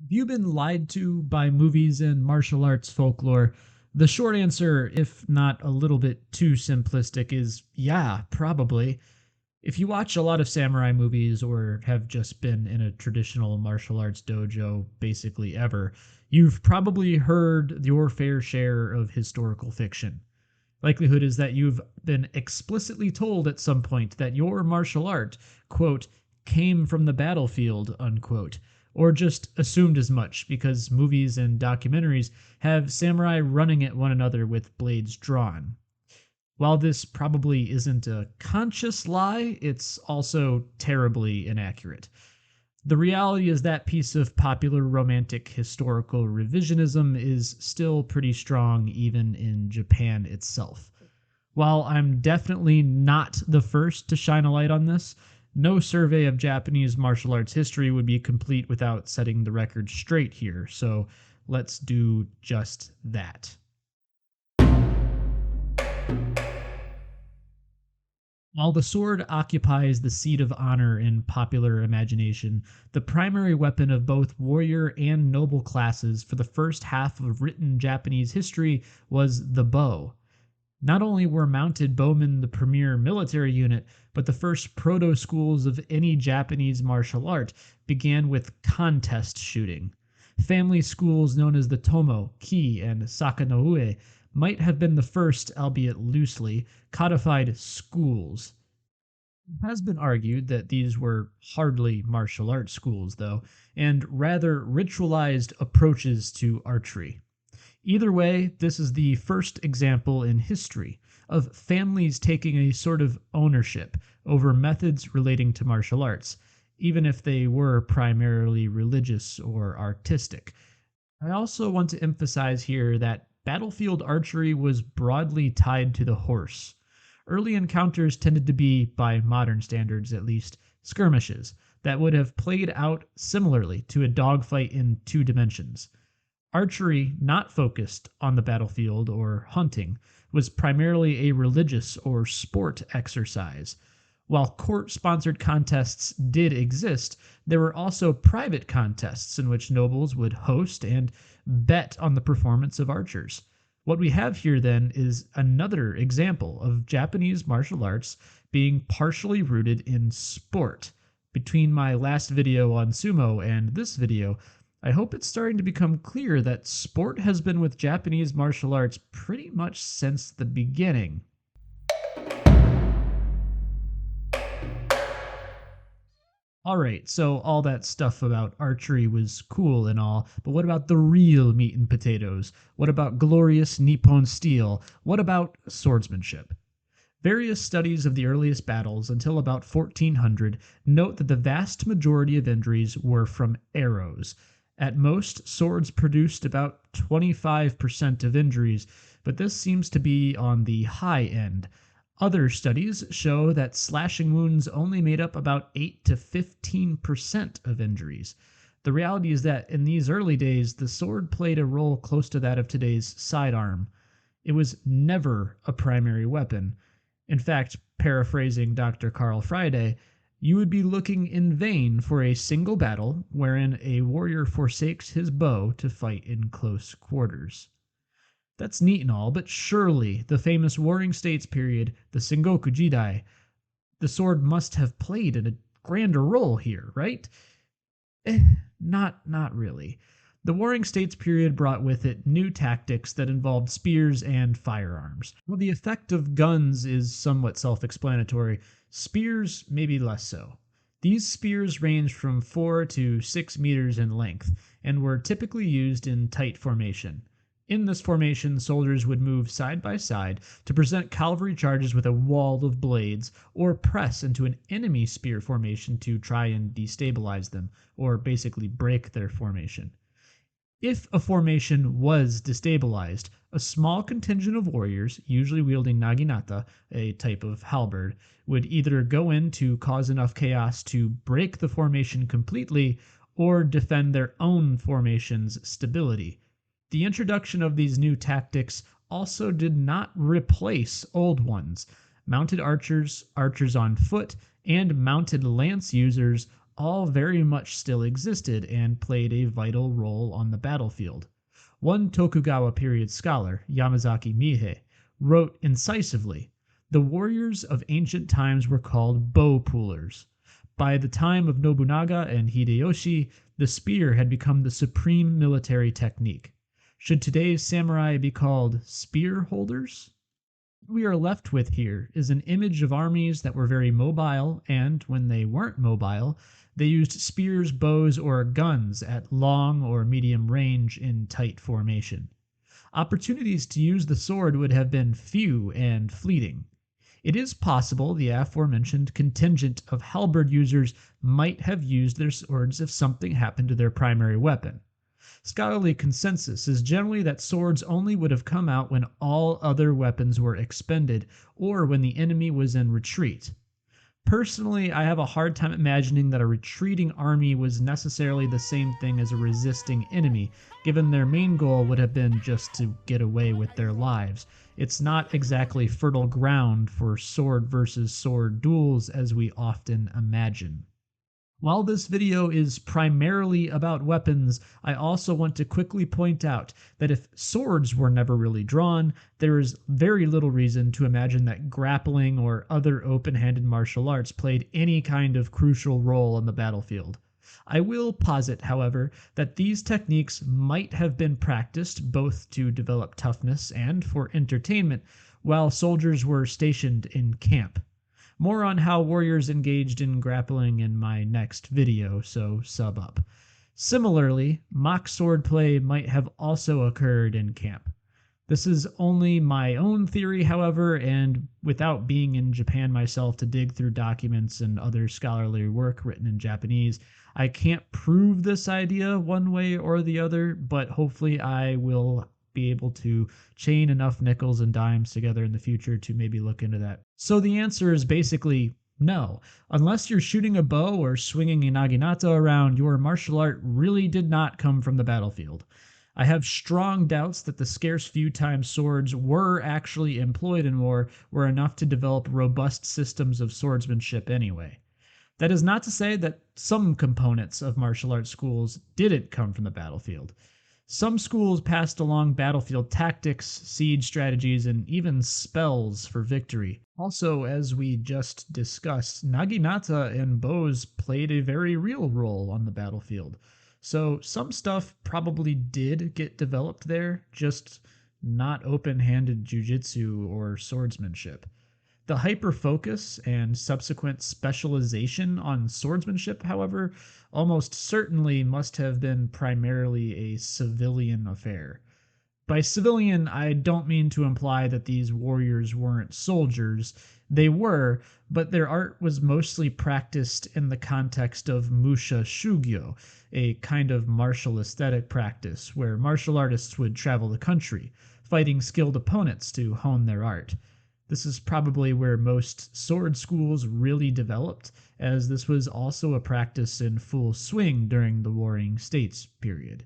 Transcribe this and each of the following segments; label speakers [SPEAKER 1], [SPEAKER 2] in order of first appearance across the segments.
[SPEAKER 1] Have you been lied to by movies and martial arts folklore? The short answer, if not a little bit too simplistic, is yeah, probably. If you watch a lot of samurai movies or have just been in a traditional martial arts dojo basically ever, you've probably heard your fair share of historical fiction. Likelihood is that you've been explicitly told at some point that your martial art, quote, came from the battlefield, unquote, or just assumed as much because movies and documentaries have samurai running at one another with blades drawn. While this probably isn't a conscious lie, it's also terribly inaccurate. The reality is that piece of popular romantic historical revisionism is still pretty strong even in Japan itself. While I'm definitely not the first to shine a light on this, no survey of Japanese martial arts history would be complete without setting the record straight here, so let's do just that. While the sword occupies the seat of honor in popular imagination, the primary weapon of both warrior and noble classes for the first half of written Japanese history was the bow. Not only were mounted bowmen the premier military unit, but the first proto schools of any Japanese martial art began with contest shooting. Family schools known as the Tomo, Ki, and Sakanoue might have been the first, albeit loosely, codified schools. It has been argued that these were hardly martial arts schools, though, and rather ritualized approaches to archery. Either way, this is the first example in history of families taking a sort of ownership over methods relating to martial arts, even if they were primarily religious or artistic. I also want to emphasize here that battlefield archery was broadly tied to the horse. Early encounters tended to be, by modern standards at least, skirmishes that would have played out similarly to a dogfight in two dimensions. Archery, not focused on the battlefield or hunting, was primarily a religious or sport exercise. While court sponsored contests did exist, there were also private contests in which nobles would host and bet on the performance of archers. What we have here then is another example of Japanese martial arts being partially rooted in sport. Between my last video on sumo and this video, I hope it's starting to become clear that sport has been with Japanese martial arts pretty much since the beginning. Alright, so all that stuff about archery was cool and all, but what about the real meat and potatoes? What about glorious Nippon steel? What about swordsmanship? Various studies of the earliest battles until about 1400 note that the vast majority of injuries were from arrows. At most, swords produced about 25% of injuries, but this seems to be on the high end. Other studies show that slashing wounds only made up about 8 to 15% of injuries. The reality is that in these early days, the sword played a role close to that of today's sidearm. It was never a primary weapon. In fact, paraphrasing Dr. Karl Friday, you would be looking in vain for a single battle wherein a warrior forsakes his bow to fight in close quarters. That's neat and all, but surely the famous Warring States period, the Sengoku Jidai, the sword must have played a grander role here, right? Not really. The Warring States period brought with it new tactics that involved spears and firearms. While the effect of guns is somewhat self-explanatory, spears maybe less so. These spears ranged from 4 to 6 meters in length and were typically used in tight formation. In this formation, soldiers would move side by side to present cavalry charges with a wall of blades, or press into an enemy spear formation to try and destabilize them, or basically break their formation. If a formation was destabilized, a small contingent of warriors, usually wielding naginata, a type of halberd, would either go in to cause enough chaos to break the formation completely, or defend their own formation's stability. The introduction of these new tactics also did not replace old ones. Mounted archers, archers on foot, and mounted lance users all very much still existed and played a vital role on the battlefield. One Tokugawa period scholar, Yamazaki Mihei, wrote incisively, "The warriors of ancient times were called bow pullers. By the time of Nobunaga and Hideyoshi, the spear had become the supreme military technique. Should today's samurai be called spear holders?" What we are left with here is an image of armies that were very mobile, and when they weren't mobile, they used spears, bows, or guns at long or medium range in tight formation. Opportunities to use the sword would have been few and fleeting. It is possible the aforementioned contingent of halberd users might have used their swords if something happened to their primary weapon. Scholarly consensus is generally that swords only would have come out when all other weapons were expended or when the enemy was in retreat. Personally, I have a hard time imagining that a retreating army was necessarily the same thing as a resisting enemy, given their main goal would have been just to get away with their lives. It's not exactly fertile ground for sword versus sword duels as we often imagine. While this video is primarily about weapons, I also want to quickly point out that if swords were never really drawn, there is very little reason to imagine that grappling or other open-handed martial arts played any kind of crucial role on the battlefield. I will posit, however, that these techniques might have been practiced both to develop toughness and for entertainment while soldiers were stationed in camp. More on how warriors engaged in grappling in my next video, so sub up. Similarly, mock swordplay might have also occurred in camp. This is only my own theory, however, and without being in Japan myself to dig through documents and other scholarly work written in Japanese, I can't prove this idea one way or the other, but hopefully I will be able to chain enough nickels and dimes together in the future to maybe look into that. So the answer is basically no. Unless you're shooting a bow or swinging a naginata around, your martial art really did not come from the battlefield. I have strong doubts that the scarce few times swords were actually employed in war were enough to develop robust systems of swordsmanship anyway. That is not to say that some components of martial arts schools didn't come from the battlefield. Some schools passed along battlefield tactics, siege strategies, and even spells for victory. Also, as we just discussed, naginata and bows played a very real role on the battlefield. So some stuff probably did get developed there, just not open-handed jujitsu or swordsmanship. The hyper-focus and subsequent specialization on swordsmanship, however, almost certainly must have been primarily a civilian affair. By civilian, I don't mean to imply that these warriors weren't soldiers. They were, but their art was mostly practiced in the context of musha shugyo, a kind of martial aesthetic practice where martial artists would travel the country, fighting skilled opponents to hone their art. This is probably where most sword schools really developed, as this was also a practice in full swing during the Warring States period.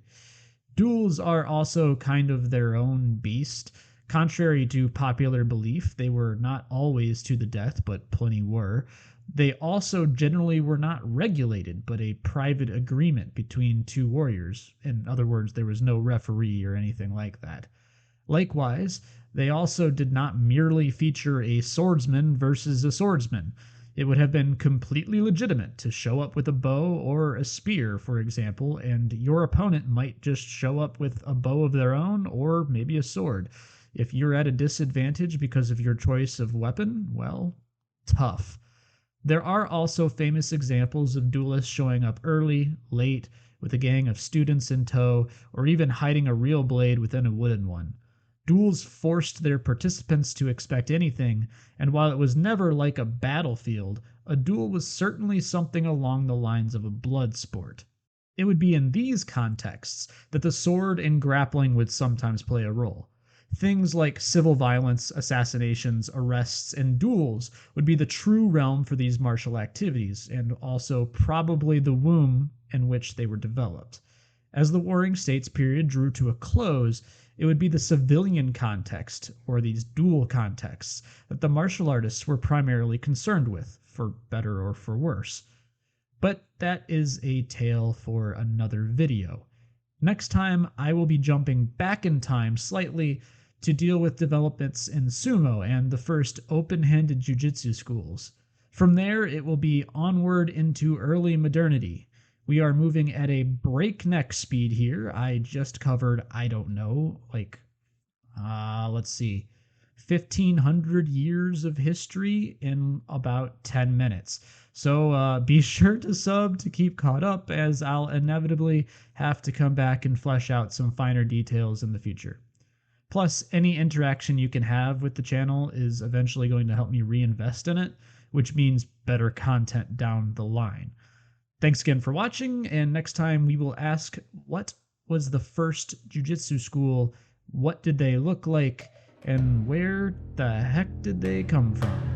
[SPEAKER 1] Duels are also kind of their own beast. Contrary to popular belief, they were not always to the death, but plenty were. They also generally were not regulated, but a private agreement between two warriors. In other words, there was no referee or anything like that. Likewise, they also did not merely feature a swordsman versus a swordsman. It would have been completely legitimate to show up with a bow or a spear, for example, and your opponent might just show up with a bow of their own or maybe a sword. If you're at a disadvantage because of your choice of weapon, well, tough. There are also famous examples of duelists showing up early, late, with a gang of students in tow, or even hiding a real blade within a wooden one. Duels forced their participants to expect anything, and while it was never like a battlefield, a duel was certainly something along the lines of a blood sport. It would be in these contexts that the sword and grappling would sometimes play a role. Things like civil violence, assassinations, arrests, and duels would be the true realm for these martial activities, and also probably the womb in which they were developed. As the Warring States period drew to a close, it would be the civilian context, or these dual contexts, that the martial artists were primarily concerned with, for better or for worse. But that is a tale for another video. Next time, I will be jumping back in time slightly to deal with developments in sumo and the first open-handed jiu-jitsu schools. From there, it will be onward into early modernity. We are moving at a breakneck speed here. I just covered, I don't know, like, let's see, 1,500 years of history in about 10 minutes. So be sure to sub to keep caught up, as I'll inevitably have to come back and flesh out some finer details in the future. Plus, any interaction you can have with the channel is eventually going to help me reinvest in it, which means better content down the line. Thanks again for watching, and next time we will ask, what was the first jiu-jitsu school, what did they look like, and where the heck did they come from?